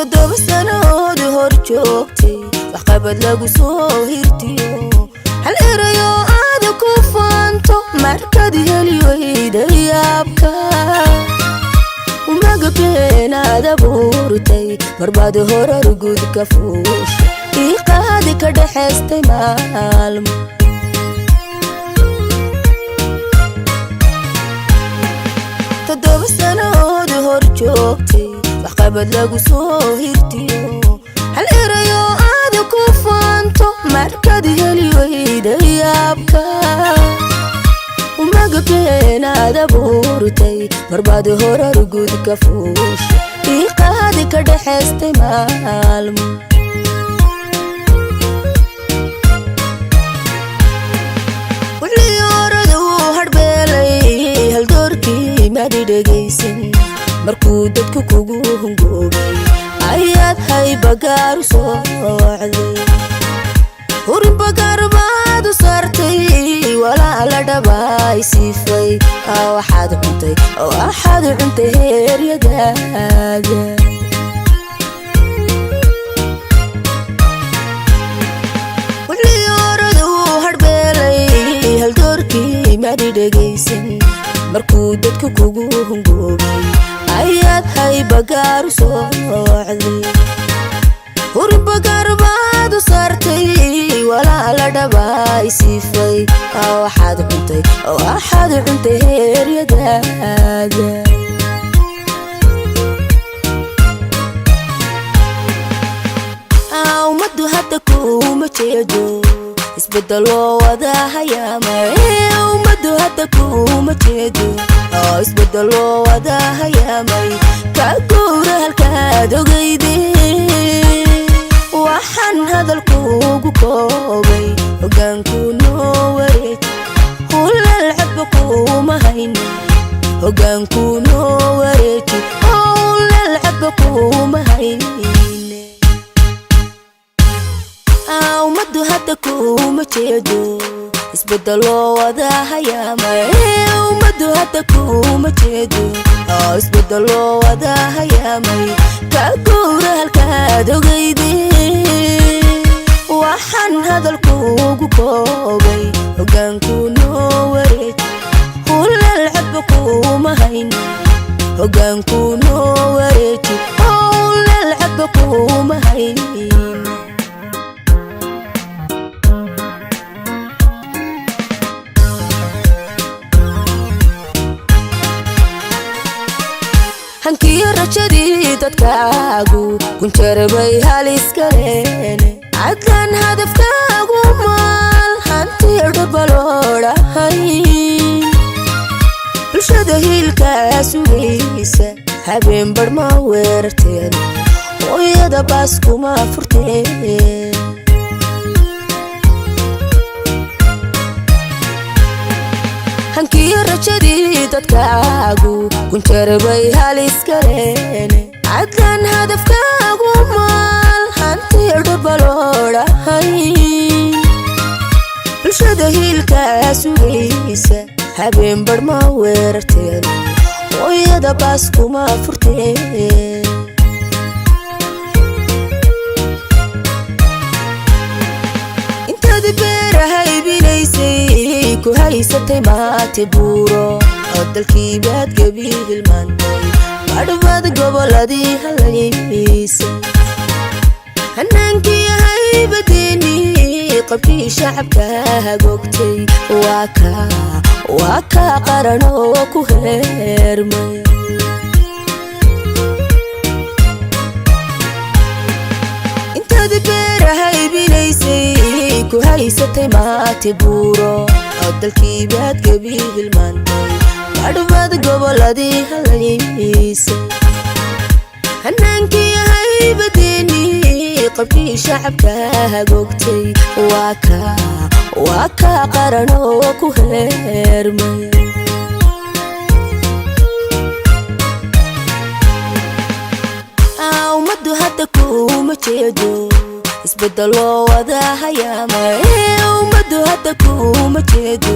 تدوب سنة دي هرجوكتي وقبل لقو سوهرتيو هل إريو آدو كوفانتو مركدي هليوهيدا يابكا وما قبين آدا بورتي مرباد هورر قود كفوش إيقادي كدحستي مالم تدوب سنة دي هرجوكتي وقبل لقو سوهرتيو هل إريو آدو كوفانتو مركدي هليوهيدا يابكا وما قبين آدا بورتي مرباد هورر قود كفوش إيقادي كدحستي مالم واللي يوردو هربيلي هل دوركي ما دي دقيسن مركو دادكو كوغو هنقوبي ayaad hay bagaar u soo wacday hurin bagaar baad u saartay walaa la dhabaay siifay waxaad cuntay heeryadaaga wali oradu harbeelay hal doorkii maadi dhagaysan markuu dadku kugu hungoobay ayaad hay bagaar u soo wacday hurin bagaar baad u saartay walaa la dhabaay siifay waxaad cuntay heeryadaaga ummaddu hadda kuma jeedo isbedelo wada hayaamay ummaddu hadda kuma jeedo isbedelo wada hayaamay ka guura halkaad ogeydee waxaan hadalkuugu koobay hoggaanku noo wareej hulal xabba kuma hayno hoggaanku noo wareeji hulal xabba kuma hayne ummaddu hadda kuma jeedo isbedelo wada hayaamay ummaddu hadda kuma jeedo isbedelo wada hayaamay ka guura halkaad ogeydee waxaan hadalkuugu koobay hoggaanku noo wareej hulal xabba kuma hayno hoggaanku noo wareeji hulal xabba kuma hayne hankiyo rajadii dadkaagu kunjerbay halis kaleene cadlan hadafkaagu maal hantiyo dhurbaloodahay bulshada hiilkaa sugaysa habeen bar ma weerarteen hooyada baas kuma furteen hankiyo rajadii dadkaagu kunjerbay halis kaleene cadlan hadafkaagu maal hantiyo dhurbaloodahay bulshada hiilkaa sugaysa habeen bar ma weerarteen hooyada baas kuma furteen intaad beerahay bilaysay ku haysatay maate buuro oo dalkii baad gabi hilmaantay badhbaad goboladii halaysay hanaankii haybadeeni qabkii shacabka hagoogtay waa kaa qaran oo ku heermay intaad beerahay bilaysay ku haysatay maate buuro oo dalkii baad gabi hilmaantay badhbaad goboladii halaysay hanaankii haybadeeni qabkii shacabka hagoogtay waa kaa qaran oo ku heermay ummaddu hadda kuma jeedo isbedelo wada hayaamay ummaddu hadda kuma jeedo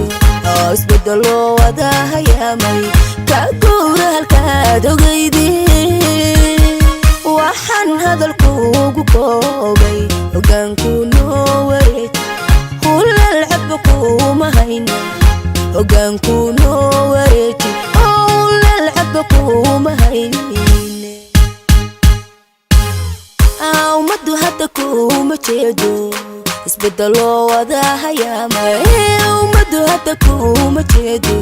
isbedelo wada hayaamay ka guura halkaad ogeydee waxaan هذا الكوكو كوبي وكان كونو وريت كل العبكو مهينا وكان كونو وريت كل العبكو مهينا أو مدو هدكو مجيدو اسبدلو وذا هيامي ومدو هدكو مجيدو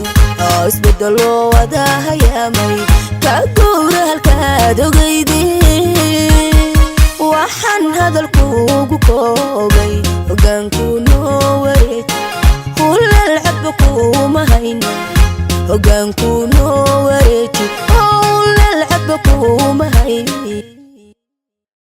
اسبدلو وذا هيامي كاكور هالكادو قيدي وحن هذا الكوكو كوبي وكان كونو وريت كل العبكو مهينا وكان كونو